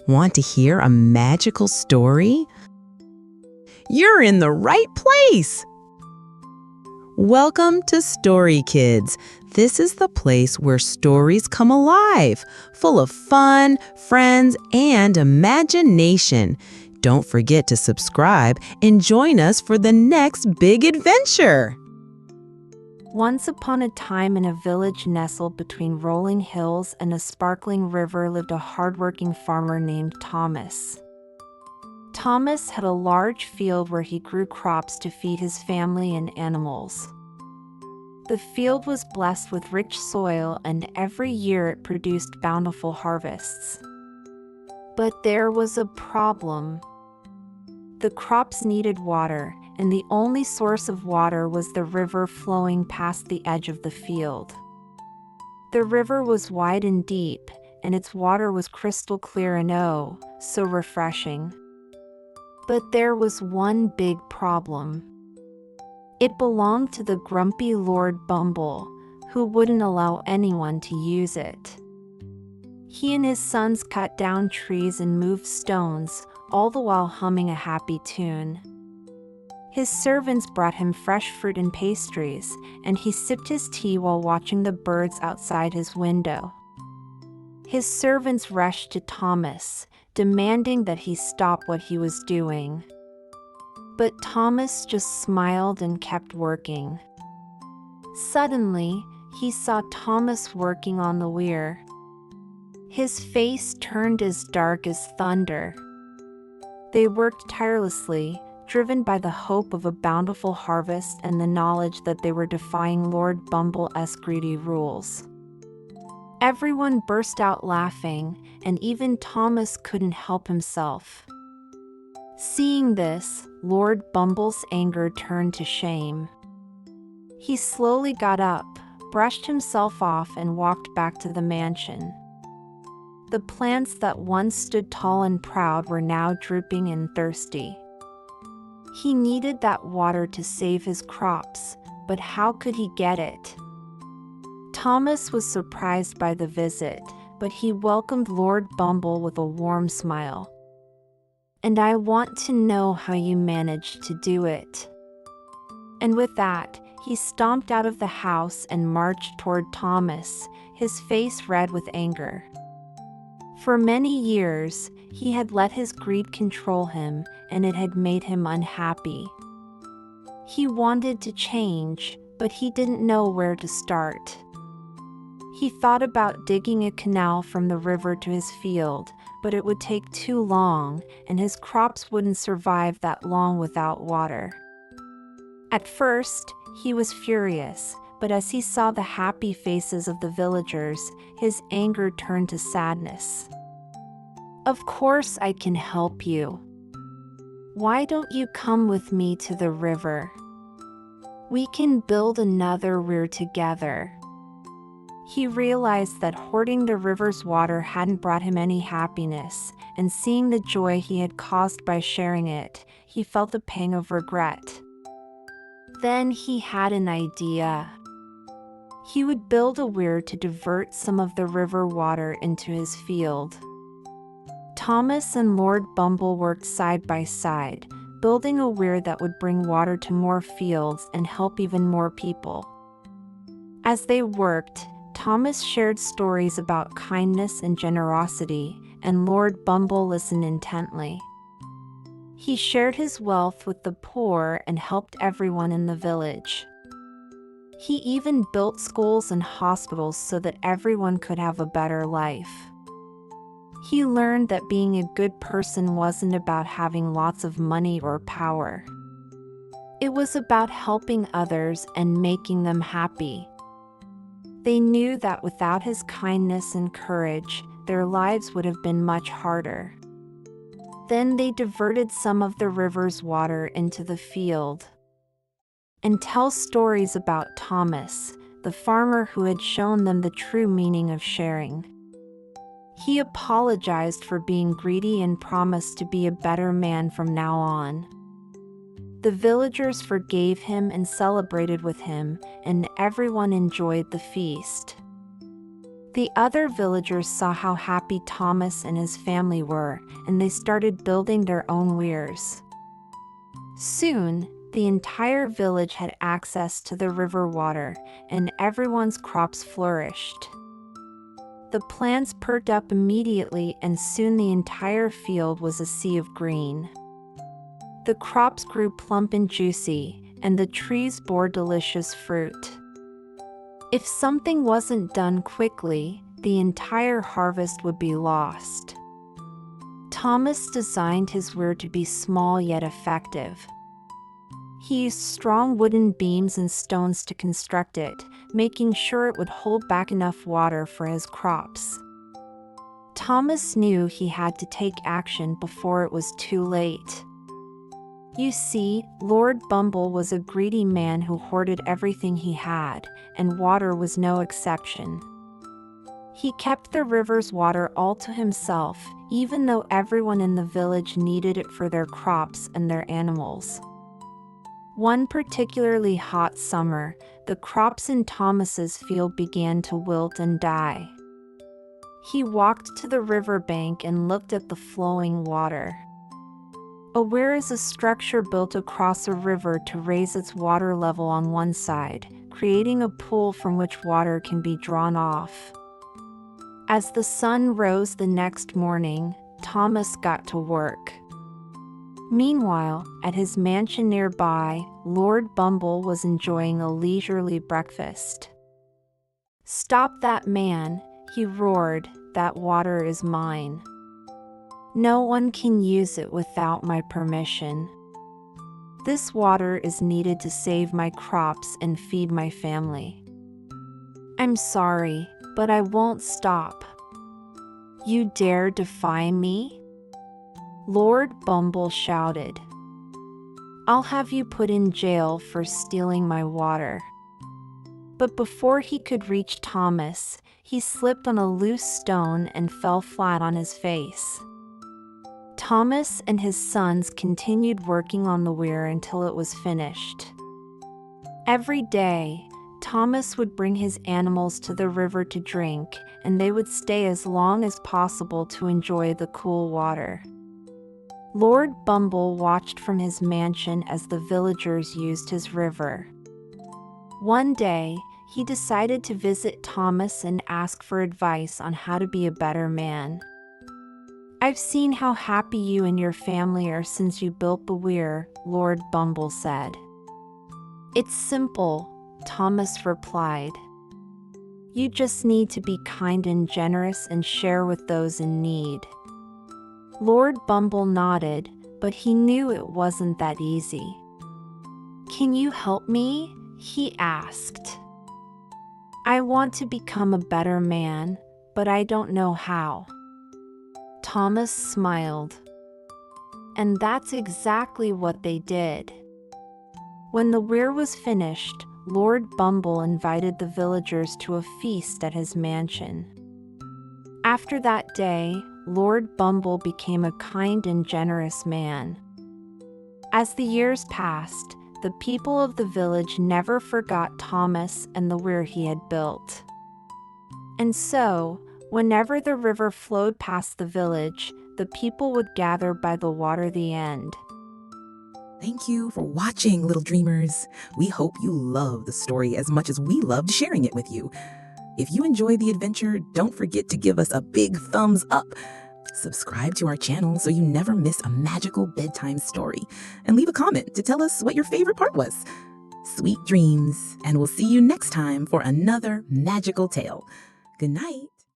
Want to hear a magical story? You're in the right place! Welcome to Story Kids. This is the place where stories come alive, full of fun, friends, and imagination. Don't forget to subscribe and join us for the next big adventure. Once upon a time, in a village nestled between rolling hills and a sparkling river, lived a hardworking farmer named Thomas. Thomas had a large field where he grew crops to feed his family and animals. The field was blessed with rich soil, and every year it produced bountiful harvests. But there was a problem. The crops needed water, and the only source of water was the river flowing past the edge of the field. The river was wide and deep, and its water was crystal clear and oh, so refreshing. But there was one big problem. It belonged to the grumpy Lord Bumble, who wouldn't allow anyone to use it. He and his sons cut down trees and moved stones, all the while humming a happy tune. His servants brought him fresh fruit and pastries, and he sipped his tea while watching the birds outside his window. His servants rushed to Thomas, demanding that he stop what he was doing. But Thomas just smiled and kept working. Suddenly, he saw Thomas working on the weir. His face turned as dark as thunder. They worked tirelessly, driven by the hope of a bountiful harvest and the knowledge that they were defying Lord Bumble's greedy rules. Everyone burst out laughing, and even Thomas couldn't help himself. Seeing this, Lord Bumble's anger turned to shame. He slowly got up, brushed himself off, and walked back to the mansion. The plants that once stood tall and proud were now drooping and thirsty. He needed that water to save his crops, but how could he get it? Thomas was surprised by the visit, but he welcomed Lord Bumble with a warm smile. "And I want to know how you managed to do it." And with that, he stomped out of the house and marched toward Thomas, his face red with anger. For many years, he had let his greed control him, and it had made him unhappy. He wanted to change, but he didn't know where to start. He thought about digging a canal from the river to his field, but it would take too long, and his crops wouldn't survive that long without water. At first, he was furious, but as he saw the happy faces of the villagers, his anger turned to sadness. "Of course I can help you. Why don't you come with me to the river? We can build another weir together." He realized that hoarding the river's water hadn't brought him any happiness, and seeing the joy he had caused by sharing it, he felt a pang of regret. Then he had an idea. He would build a weir to divert some of the river water into his field. Thomas and Lord Bumble worked side by side, building a weir that would bring water to more fields and help even more people. As they worked, Thomas shared stories about kindness and generosity, and Lord Bumble listened intently. He shared his wealth with the poor and helped everyone in the village. He even built schools and hospitals so that everyone could have a better life. He learned that being a good person wasn't about having lots of money or power. It was about helping others and making them happy. They knew that without his kindness and courage, their lives would have been much harder. Then they diverted some of the river's water into the field. And tell stories about Thomas, the farmer who had shown them the true meaning of sharing. He apologized for being greedy and promised to be a better man from now on. The villagers forgave him and celebrated with him, and everyone enjoyed the feast. The other villagers saw how happy Thomas and his family were, and they started building their own weirs. Soon, the entire village had access to the river water, and everyone's crops flourished. The plants perked up immediately, and soon the entire field was a sea of green. The crops grew plump and juicy, and the trees bore delicious fruit. If something wasn't done quickly, the entire harvest would be lost. Thomas designed his weir to be small yet effective. He used strong wooden beams and stones to construct it, making sure it would hold back enough water for his crops. Thomas knew he had to take action before it was too late. You see, Lord Bumble was a greedy man who hoarded everything he had, and water was no exception. He kept the river's water all to himself, even though everyone in the village needed it for their crops and their animals. One particularly hot summer, the crops in Thomas's field began to wilt and die. He walked to the riverbank and looked at the flowing water. A weir is a structure built across a river to raise its water level on one side, creating a pool from which water can be drawn off. As the sun rose the next morning, Thomas got to work. Meanwhile, at his mansion nearby, Lord Bumble was enjoying a leisurely breakfast. "Stop that man," he roared, "that water is mine. No one can use it without my permission. This water is needed to save my crops and feed my family. I'm sorry, but I won't stop. You dare defy me?" Lord Bumble shouted. "I'll have you put in jail for stealing my water." But before he could reach Thomas, he slipped on a loose stone and fell flat on his face. Thomas and his sons continued working on the weir until it was finished. Every day, Thomas would bring his animals to the river to drink, and they would stay as long as possible to enjoy the cool water. Lord Bumble watched from his mansion as the villagers used his river. One day, he decided to visit Thomas and ask for advice on how to be a better man. "I've seen how happy you and your family are since you built the weir," Lord Bumble said. "It's simple," Thomas replied. "You just need to be kind and generous and share with those in need." Lord Bumble nodded, but he knew it wasn't that easy. "Can you help me?" he asked. "I want to become a better man, but I don't know how." Thomas smiled. And that's exactly what they did. When the weir was finished, Lord Bumble invited the villagers to a feast at his mansion. After that day, Lord Bumble became a kind and generous man. As the years passed, the people of the village never forgot Thomas and the weir he had built. And so, whenever the river flowed past the village, the people would gather by the water the end. Thank you for watching, little dreamers. We hope you love the story as much as we loved sharing it with you. If you enjoyed the adventure, don't forget to give us a big thumbs up. Subscribe to our channel so you never miss a magical bedtime story. And leave a comment to tell us what your favorite part was. Sweet dreams, and we'll see you next time for another magical tale. Good night.